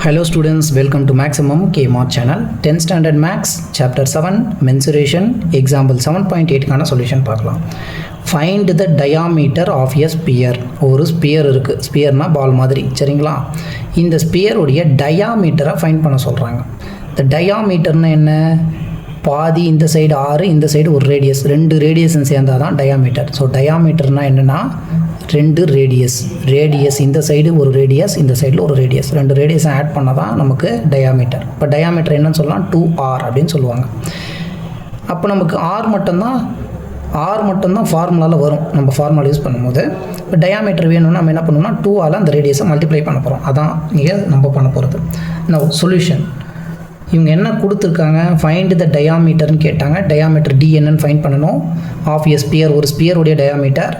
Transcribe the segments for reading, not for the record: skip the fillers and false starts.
Hello students, welcome to Maximum K-Mod channel. 10th standard Max, chapter 7, mensuration, example 7.8 கான solution பார்க்கலாம். Find the diameter of a sphere. ஒரு sphere இருக்கு. Sphereனா பால் மாதிரி, சரிங்களா? இந்த sphere உடைய diameter find பண்ண சொல்றாங்க. The diameterனா என்ன? பாதி இந்த சைடு 6, இந்த சைடு ஒரு ரேடியஸ், ரெண்டு ரேடியஸும் சேர்ந்தால் தான் டயாமீட்டர். ஸோ டயாமீட்டர்னா என்னென்னா ரெண்டு ரேடியஸ் இந்த சைடு ஒரு ரேடியஸ், இந்த சைடில் ஒரு ரேடியஸ், ரெண்டு ரேடியஸை ஆட் பண்ணால் தான் நமக்கு டயாமீட்டர். இப்போ டயாமீட்டர் என்னன்னு சொல்லலாம், 2r அப்படின்னு சொல்லுவாங்க. அப்போ நமக்கு ஆர் மட்டும்தான் ஃபார்முலாவில் வரும், நம்ம ஃபார்முலா யூஸ் பண்ணும்போது. இப்போ டயாமீட்டர் வேணும்னா நம்ம என்ன பண்ணணும்னா 2ஆல் அந்த ரேடியஸை மல்டிப்ளை பண்ண போகிறோம். அதான் நீங்கள் நம்ம பண்ண போகிறது. Now solution. இவங்க என்ன கொடுத்துருக்காங்க, ஃபைண்ட் த டயாமீட்டர்னு கேட்டாங்க. டயாமீட்டர் டி என்னன்னு ஃபைண்ட் பண்ணணும். ஆஃப் எ ஸ்பியர், ஒரு ஸ்பியருடைய diameter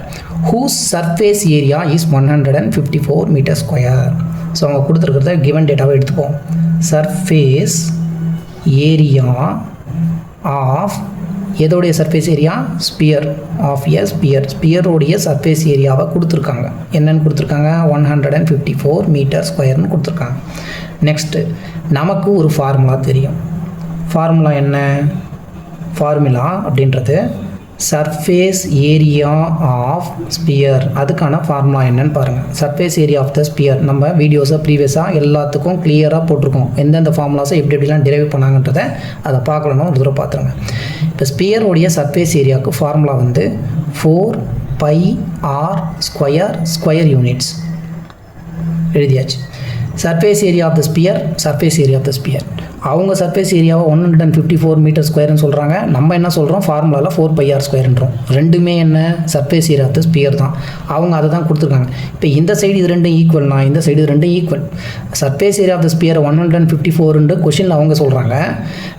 whose surface area is 154 metre square. So அவங்க கொடுத்துருக்கிறத கிவன் டேட்டாவை எடுத்துப்போம். சர்ஃபேஸ் ஏரியா ஆஃப் எதோடைய surface area, sphere of a ஸ்பியருடைய சர்ஃபேஸ் ஏரியாவை கொடுத்துருக்காங்க. என்னென்னு கொடுத்துருக்காங்க, 154 மீட்டர் ஸ்கொயர்னு கொடுத்துருக்காங்க. நெக்ஸ்ட்டு நமக்கு ஒரு ஃபார்முலா தெரியும். ஃபார்முலா என்ன? ஃபார்முலா அப்படின்றது சர்ஃபேஸ் ஏரியா ஆஃப் ஸ்பியர். அதுக்கான ஃபார்முலா என்னன்னு பாருங்கள். Surface area of the sphere நம்ம வீடியோஸை ப்ரீவியஸாக எல்லாத்துக்கும் கிளியராக போட்டிருக்கோம். எந்தெந்த ஃபார்முலாஸை எப்படிலாம் டிரைவ் பண்ணாங்கன்றதை அதை பார்க்கலன்னா ஒரு தடவை பார்த்துருங்க. இப்போ ஸ்பியருடைய சர்ஃபேஸ் ஏரியாவுக்கு ஃபார்முலா வந்து 4πr ஸ்கொயர் யூனிட்ஸ் எழுதியாச்சு. Surface area of the sphere அவங்க சர்ஃபேஸ் ஏரியாவை 154 மீட்டர் ஸ்கொயர்னு சொல்கிறாங்க. நம்ம என்ன சொல்கிறோம், ஃபார்முலாவில் 4πr ஸ்கொயர்ன்றோம். ரெண்டுமே என்ன, surface area of the sphere தான். அவங்க அதை தான் கொடுத்துருக்காங்க. இப்போ இந்த சைடு இது ரெண்டும் ஈக்குவல்னா இந்த சைடு இது ரெண்டும் equal. Surface area of the sphere 154 கொஷினில் அவங்க சொல்கிறாங்க.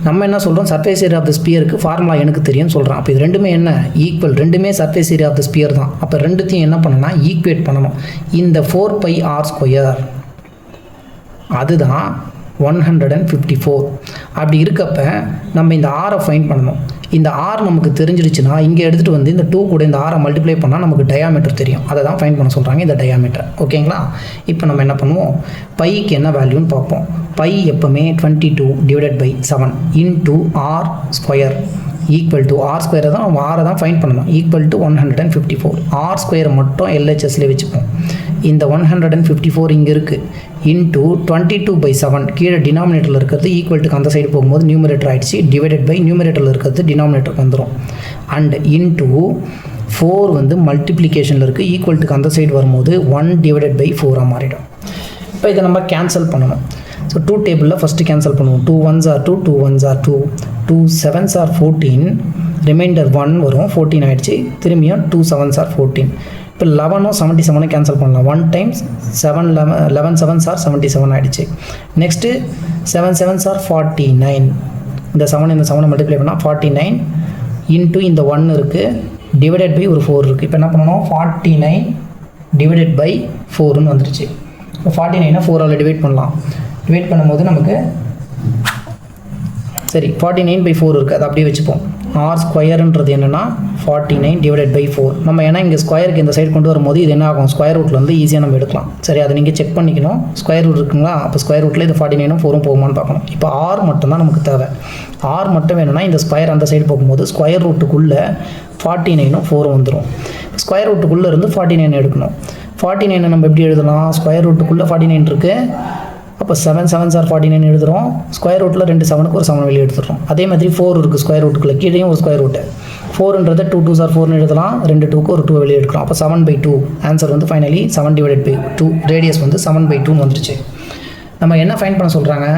நம்ம என்ன சொல்கிறோம், சர்ஃபேஸ் ஏரியா ஆஃப் த ஸ்பியருக்கு ஃபார்முலா எனக்கு தெரியும்னு சொல்கிறோம். அப்போ இது ரெண்டுமே என்ன, ஈக்குவல். ரெண்டுமே surface area of the sphere தான். அப்போ ரெண்டுத்தையும் என்ன பண்ணணும்னா ஈக்குவேட் பண்ணணும். இந்த 4πr ஸ்கொயர் அதுதான் 154. அப்படி இருக்கப்ப நம்ம இந்த ஆரை ஃபைண்ட் பண்ணணும். இந்த ஆர் நமக்கு தெரிஞ்சிருச்சுன்னா இங்கே எடுத்துகிட்டு வந்து இந்த 2 கூட இந்த ஆரை மல்டிப்ளை பண்ணால் நமக்கு டயாமீட்டர் தெரியும். அதை தான் ஃபைண்ட் பண்ண சொல்கிறாங்க, இந்த டயாமீட்டர். ஓகேங்களா? இப்போ நம்ம என்ன பண்ணுவோம், பைக்கு என்ன வேல்யூன்னு பார்ப்போம். பை எப்போவுமே 22/7 into r square equal to r ஸ்கொயரை தான் நம்ம ஆரை தான் ஃபைண்ட் பண்ணணும். Equal to 154. ஆர் ஸ்கொயரை மட்டும் எல்ஹெச்எஸ்லேயே வச்சுப்போம். இந்த 154 இங்கே இருக்குது. இன்டூ 22/7 கீழே டினாமினேட்டரில் இருக்கிறது ஈக்குவல்ட்டுக்கு அந்த சைடு போகும்போது நியூமரேட்டர் ஆகிடுச்சு. டிவைடட் பை நியூமரேட்டரில் இருக்கிறது டினாமினேட்டருக்கு வந்துடும். அண்ட் இன்டூ 4 வந்து மல்டிப்ளிகேஷனில் இருக்குது. ஈக்குவல்ட்டுக்கு அந்த சைடு வரும்போது 1/4 மாறிடும். இப்போ இதை நம்ம கேன்சல் பண்ணணும். ஸோ 2 டேபிளில் ஃபஸ்ட்டு கேன்சல் பண்ணுவோம். 2 1s are 2, 2 1s are 2, 2 7s are 14, reminder 1 வரும், 14 ஆகிடுச்சு. திரும்பியும் 2 7s are 14. இப்போ 11 77 கேன்சல் பண்ணலாம். 1 times 7 11 7s are 77 ஆகிடுச்சு. Next 7 7s are 49. இந்த 7 மல்டிப்ளை பண்ணால் 49 இன்ட்டு இந்த 1 இருக்குது, டிவைடட் பை ஒரு 4 இருக்குது. இப்போ என்ன பண்ணணும், 49 டிவைடட் பை 4ன்னு வந்துடுச்சு. இப்போ 49 4ஆல் டிவைட் பண்ணலாம். டிவைட் பண்ணும்போது நமக்கு சரி 49/4 இருக்குது. அதை அப்படியே வச்சுப்போம். ஆர் ஸ்கொயருன்றது என்னென்னா 49 டிவைடட் பை 4. நம்ம ஏன்னா இங்கே ஸ்கொயருக்கு இந்த சைடு கொண்டு வரும்போது இது என்ன ஆகும், ஸ்கொயர் ரூட்டில் வந்து ஈஸியாக நம்ம எடுக்கலாம். சரி, அதை நீங்கள் செக் பண்ணிக்கணும். ஸ்கொயர் ரூட் இருக்குங்களா, அப்போ ஸ்கொயர் ரூட்டில் இது 49 4 போகுமான்னு பார்க்கணும். இப்போ ஆர் மட்டும்தான் நமக்கு தேவை. ஆர் மட்டும் வேணும்னா இந்த ஸ்கொயர் அந்த சைடு போகும்போது ஸ்கொயர் ரூட்டுக்குள்ளே 49 4 வந்துடும். ஸ்கொயர் ரூட்டுக்குள்ளே இருந்து 49 எடுக்கணும். 49 நம்ம எப்படி எழுதலாம், ஸ்கொயர் ரூட்டுக்குள்ளே 49 இருக்குது. அப்போ 7 7s are 49 எழுதுகிறோம். ஸ்கொயர் ரூட்டில் 2 7க்கு ஒரு 7 வெளியே எடுத்துடுறோம். அதே மாதிரி 4 இருக்குது ஸ்கொயர் ரூட்டுக்குள்ளே, கீழேயும் ஒரு ஸ்கொயர் ரூட்டு. 4ன்றது 2 2s are 4ன்னு எழுதலாம். 2 2க்கு ஒரு 2 வெளியே எடுக்கிறோம். அப்போ 7/2. ஆன்சர் வந்து ஃபைனலி 7/2. ரேடியஸ் வந்து 7/2 வந்துருச்சு. நம்ம என்ன ஃபைண்ட் பண்ண சொல்கிறாங்க,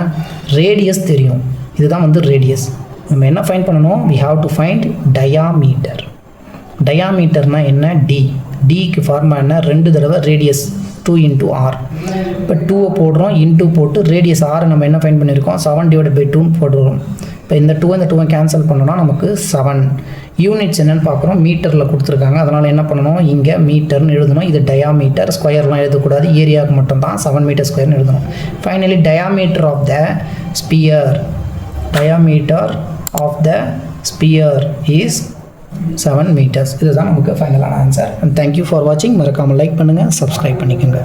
ரேடியஸ் தெரியும். இதுதான் வந்து ரேடியஸ். நம்ம என்ன ஃபைண்ட் பண்ணணும், we have to find diameter. டயாமீட்டர்னால் என்ன, டிக்கு ஃபார்முலா என்ன, 2 தடவை ரேடியஸ் 2 இன்டூ ஆர். இப்போ 2 போடுறோம், இன்டூ போட்டு ரேடியஸ் ஆர் நம்ம என்ன ஃபைண்ட் பண்ணியிருக்கோம், 7/2 போடுறோம். இப்போ இந்த 2 கேன்சல் பண்ணோன்னா நமக்கு 7. யூனிட்ஸ் என்னென்னு பார்க்குறோம், மீட்டரில் கொடுத்துருக்காங்க. அதனால் என்ன பண்ணணும், இங்கே மீட்டர்னு எழுதணும். இது டயாமீட்டர், ஸ்கொயர்லாம் எழுதக்கூடாது, ஏரியாவுக்கு மட்டும்தான் 7 மீட்டர் ஸ்கொயர்னு எழுதணும். Finally diameter of the sphere is 7 meters. இதுதான் நமக்கு ஃபைனலான ஆன்சர். அண்ட் தேங்க்யூ ஃபார் வாட்சிங். மறக்காமல் லைக் பண்ணுங்கள், சப்ஸ்கிரைப் பண்ணிக்கோங்க.